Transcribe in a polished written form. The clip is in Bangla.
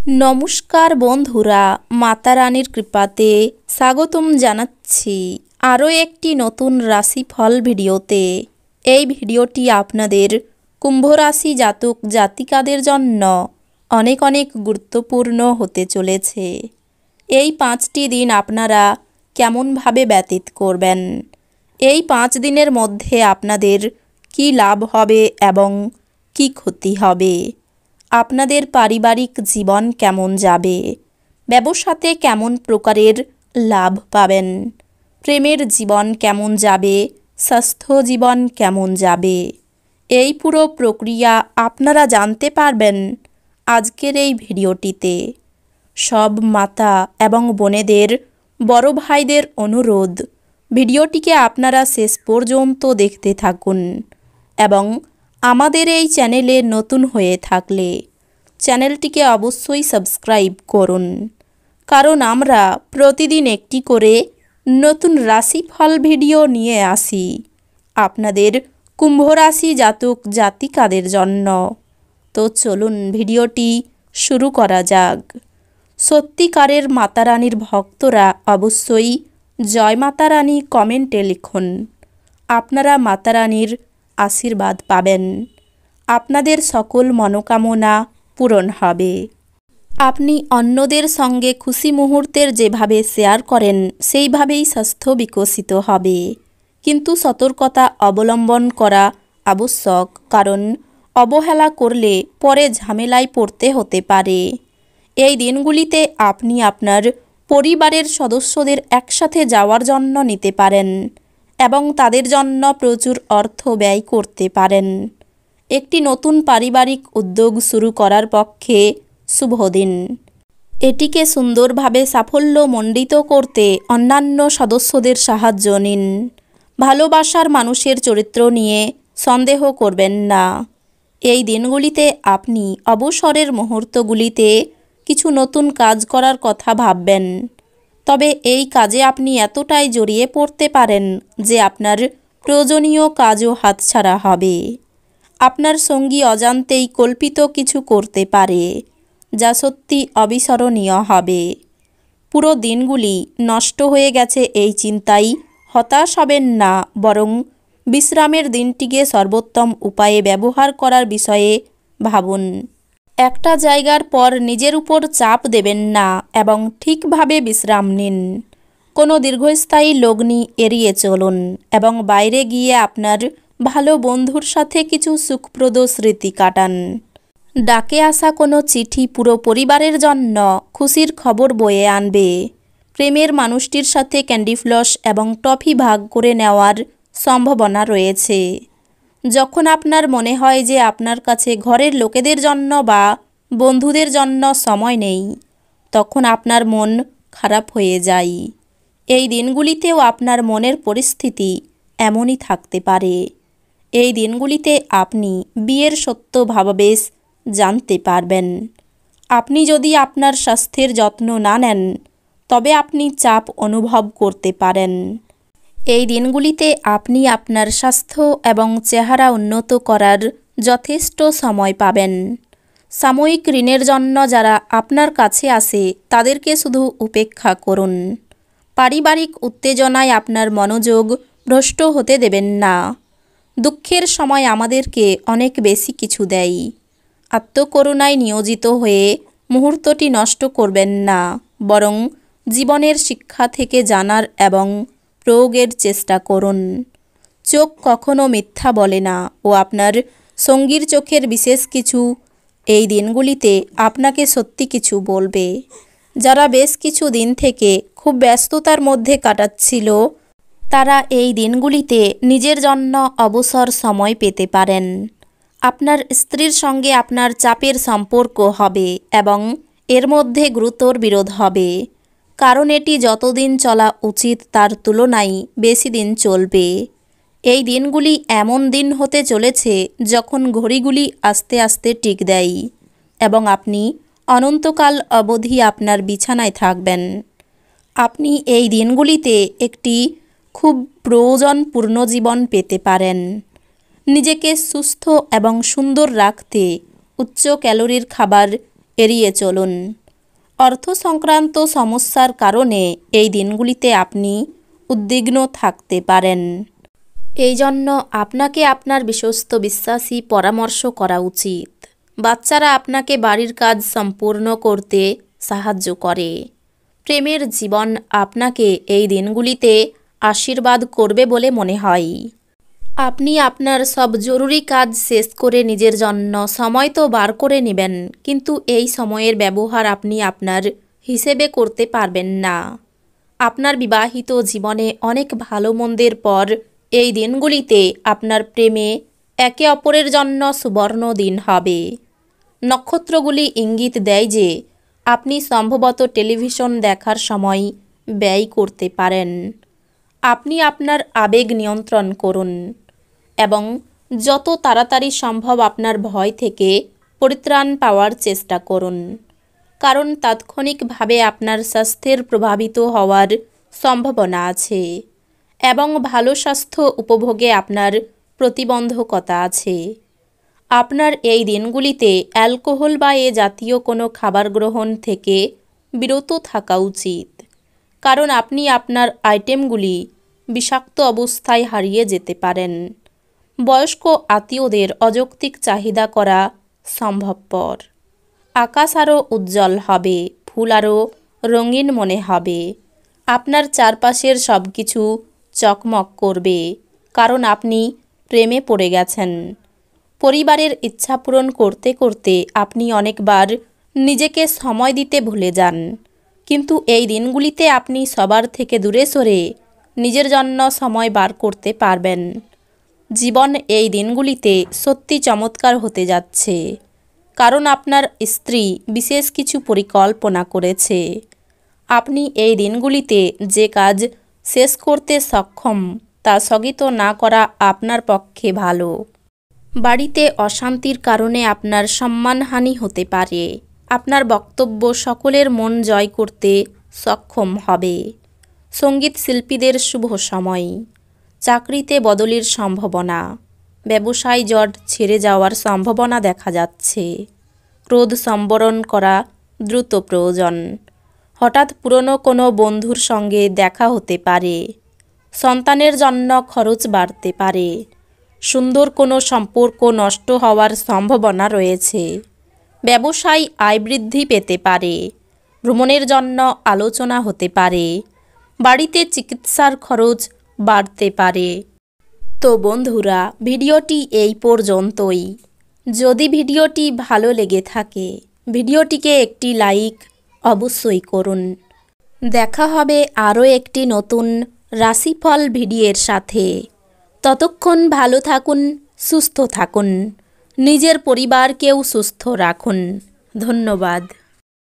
নমস্কার বন্ধুরা, মাতা রানীর কৃপাতে স্বাগতম জানাচ্ছি আরও একটি নতুন রাশিফল ভিডিওতে। এই ভিডিওটি আপনাদের কুম্ভ রাশি জাতক জাতিকাদের জন্য অনেক অনেক গুরুত্বপূর্ণ হতে চলেছে। এই 5টি দিন আপনারা কেমনভাবে ব্যতীত করবেন, এই 5 দিনের মধ্যে আপনাদের কি লাভ হবে এবং কি ক্ষতি হবে, আপনাদের পারিবারিক জীবন কেমন যাবে, ব্যবসাতে কেমন প্রকারের লাভ পাবেন, প্রেমের জীবন কেমন যাবে, স্বাস্থ্য জীবন কেমন যাবে, এই পুরো প্রক্রিয়া আপনারা জানতে পারবেন আজকের এই ভিডিওটিতে। সব মাতা এবং বোনেদের, বড় ভাইদের অনুরোধ, ভিডিওটিকে আপনারা শেষ পর্যন্ত দেখতে থাকুন এবং আমাদের এই চ্যানেলে নতুন হয়ে থাকলে চ্যানেলটিকে অবশ্যই সাবস্ক্রাইব করুন, কারণ আমরা প্রতিদিন একটি করে নতুন রাশিফল ভিডিও নিয়ে আসি আপনাদের কুম্ভ রাশি জাতক জাতিকাদের জন্য। তো চলুন ভিডিওটি শুরু করা যাক। সত্যিকারের মাতা রানীর ভক্তরা অবশ্যই জয় মাতা রানী কমেন্টে লিখুন। আপনারা মাতা রানীর আশীর্বাদ পাবেন, আপনাদের সকল মনোকামনা পূরণ হবে। আপনি অন্যদের সঙ্গে খুশি মুহূর্তের যেভাবে শেয়ার করেন সেইভাবেই স্বাস্থ্য বিকশিত হবে, কিন্তু সতর্কতা অবলম্বন করা আবশ্যক, কারণ অবহেলা করলে পরে ঝামেলায় পড়তে হতে পারে। এই দিনগুলিতে আপনি আপনার পরিবারের সদস্যদের একসাথে যাওয়ার জন্য নিতে পারেন এবং তাদের জন্য প্রচুর অর্থ ব্যয় করতে পারেন। একটি নতুন পারিবারিক উদ্যোগ শুরু করার পক্ষে শুভ দিন। এটিকে সুন্দরভাবে সাফল্যমণ্ডিত করতে অন্যান্য সদস্যদের সাহায্য নিন। ভালোবাসার মানুষের চরিত্র নিয়ে সন্দেহ করবেন না। এই দিনগুলিতে আপনি অবসরের মুহূর্তগুলিতে কিছু নতুন কাজ করার কথা ভাববেন, তবে এই কাজে আপনি এতটাই জড়িয়ে পড়তে পারেন যে আপনার প্রয়োজনীয় কাজও হাতছাড়া হবে। আপনার সঙ্গী অজান্তেই কল্পিত কিছু করতে পারে, যা সত্যি অবিস্মরণীয় হবে। পুরো দিনগুলি নষ্ট হয়ে গেছে এই চিন্তায় হতাশ হবেন না, বরং বিশ্রামের দিনটিকে সর্বোত্তম উপায়ে ব্যবহার করার বিষয়ে ভাবুন। একটা জায়গার পর নিজের উপর চাপ দেবেন না এবং ঠিকভাবে বিশ্রাম নিন। কোনো দীর্ঘস্থায়ী লগ্নি এড়িয়ে চলুন এবং বাইরে গিয়ে আপনার ভালো বন্ধুর সাথে কিছু সুখপ্রদ স্মৃতি কাটান। ডাকে আসা কোনো চিঠি পুরো পরিবারের জন্য খুশির খবর বয়ে আনবে। প্রেমের মানুষটির সাথে ক্যান্ডি ফ্লস এবং টফি ভাগ করে নেওয়ার সম্ভাবনা রয়েছে। যখন আপনার মনে হয় যে আপনার কাছে ঘরের লোকেদের জন্য বা বন্ধুদের জন্য সময় নেই, তখন আপনার মন খারাপ হয়ে যায়। এই দিনগুলিতেও আপনার মনের পরিস্থিতি এমনই থাকতে পারে। এই দিনগুলিতে আপনি বিয়ের সত্য ভাবাবেশ জানতে পারবেন। আপনি যদি আপনার স্বাস্থ্যের যত্ন না নেন, তবে আপনি চাপ অনুভব করতে পারেন। এই দিনগুলিতে আপনি আপনার স্বাস্থ্য এবং চেহারা উন্নত করার যথেষ্ট সময় পাবেন। সাময়িক ঋণের জন্য যারা আপনার কাছে আসে তাদেরকে শুধু উপেক্ষা করুন। পারিবারিক উত্তেজনায় আপনার মনোযোগ ভ্রষ্ট হতে দেবেন না। দুঃখের সময় আমাদেরকে অনেক বেশি কিছু দেয়। আত্মকরুণায় নিয়োজিত হয়ে মুহূর্তটি নষ্ট করবেন না, বরং জীবনের শিক্ষা থেকে জানার এবং প্রয়োগের চেষ্টা করুন। চোখ কখনো মিথ্যা বলে না ও আপনার সঙ্গীর চোখের বিশেষ কিছু এই দিনগুলিতে আপনাকে সত্যি কিছু বলবে। যারা বেশ কিছু দিন থেকে খুব ব্যস্ততার মধ্যে কাটাচ্ছিল, তারা এই দিনগুলিতে নিজের জন্য অবসর সময় পেতে পারেন। আপনার স্ত্রীর সঙ্গে আপনার চাপের সম্পর্ক হবে এবং এর মধ্যে গুরুতর বিরোধ হবে, কারণ এটি যতদিন চলা উচিত তার তুলনায় বেশি দিন চলবে। এই দিনগুলি এমন দিন হতে চলেছে যখন ঘড়িগুলি আস্তে আস্তে টিক দেয় এবং আপনি অনন্তকাল অবধি আপনার বিছানায় থাকবেন। আপনি এই দিনগুলিতে একটি খুব প্রয়োজনপূর্ণ জীবন পেতে পারেন। নিজেকে সুস্থ এবং সুন্দর রাখতে উচ্চ ক্যালোরির খাবার এড়িয়ে চলুন। অর্থ সংক্রান্ত সমস্যার কারণে এই দিনগুলিতে আপনি উদ্বিগ্ন থাকতে পারেন। এই জন্য আপনাকে আপনার বিশ্বস্ত বিশ্বাসী পরামর্শ করা উচিত। বাচ্চারা আপনাকে বাড়ির কাজ সম্পূর্ণ করতে সাহায্য করে। প্রেমের জীবন আপনাকে এই দিনগুলিতে আশীর্বাদ করবে বলে মনে হয়। আপনি আপনার সব জরুরি কাজ শেষ করে নিজের জন্য সময় তো বার করে নেবেন, কিন্তু এই সময়ের ব্যবহার আপনি আপনার হিসেবে করতে পারবেন না। আপনার বিবাহিত জীবনে অনেক ভালো মন্দের পর এই দিনগুলিতে আপনার প্রেমে একে অপরের জন্য সুবর্ণ দিন হবে। নক্ষত্রগুলি ইঙ্গিত দেয় যে আপনি সম্ভবত টেলিভিশন দেখার সময় ব্যয় করতে পারেন। আপনি আপনার আবেগ নিয়ন্ত্রণ করুন এবং যত তাড়াতাড়ি সম্ভব আপনার ভয় থেকে পরিত্রাণ পাওয়ার চেষ্টা করুন, কারণ তাৎক্ষণিকভাবে আপনার স্বাস্থ্যের প্রভাবিত হওয়ার সম্ভাবনা আছে এবং ভালো স্বাস্থ্য উপভোগে আপনার প্রতিবন্ধকতা আছে। আপনার এই দিনগুলিতে অ্যালকোহল বা এ জাতীয় কোনো খাবার গ্রহণ থেকে বিরত থাকা উচিত, কারণ আপনি আপনার আইটেমগুলি বিষাক্ত অবস্থায় হারিয়ে যেতে পারেন। বয়স্ক আত্মীয়দের অযৌক্তিক চাহিদা করা সম্ভবপর। আকাশ আরও উজ্জ্বল হবে, ফুল আরও রঙিন মনে হবে। আপনার চারপাশের সব কিছু চকমক করবে, কারণ আপনি প্রেমে পড়ে গেছেন। পরিবারের ইচ্ছা পূরণ করতে করতে আপনি অনেকবার নিজেকে সময় দিতে ভুলে যান, কিন্তু এই দিনগুলিতে আপনি সবার থেকে দূরে সরে নিজের জন্য সময় বার করতে পারবেন। জীবন এই দিনগুলিতে সত্যি চমৎকার হতে যাচ্ছে, কারণ আপনার স্ত্রী বিশেষ কিছু পরিকল্পনা করেছে। আপনি এই দিনগুলিতে যে কাজ শেষ করতে সক্ষম তা স্থগিত না করা আপনার পক্ষে ভালো। বাড়িতে অশান্তির কারণে আপনার সম্মানহানি হতে পারে। আপনার বক্তব্য সকলের মন জয় করতে সক্ষম হবে। সঙ্গীত শিল্পীদের শুভ সময়। চাকরিতে বদলির সম্ভাবনা। ব্যবসায় জট ছেড়ে যাওয়ার সম্ভাবনা দেখা যাচ্ছে। ক্রোধ সম্বরণ করা দ্রুত প্রয়োজন। হঠাৎ পুরনো কোনো বন্ধুর সঙ্গে দেখা হতে পারে। সন্তানের জন্য খরচ বাড়তে পারে। সুন্দর কোনো সম্পর্ক নষ্ট হওয়ার সম্ভাবনা রয়েছে। ব্যবসায় আয় বৃদ্ধি পেতে পারে। ভ্রমণের জন্য আলোচনা হতে পারে। বাড়িতে চিকিৎসার খরচ বাড়তে পারে। তো বন্ধুরা, ভিডিওটি এই পর্যন্তই। যদি ভিডিওটি ভালো লেগে থাকে ভিডিওটিকে একটি লাইক অবশ্যই করুন। দেখা হবে আরও একটি নতুন রাশিফল ভিডিওর সাথে। ততক্ষণ ভালো থাকুন, সুস্থ থাকুন, নিজের পরিবারকেও সুস্থ রাখুন। ধন্যবাদ।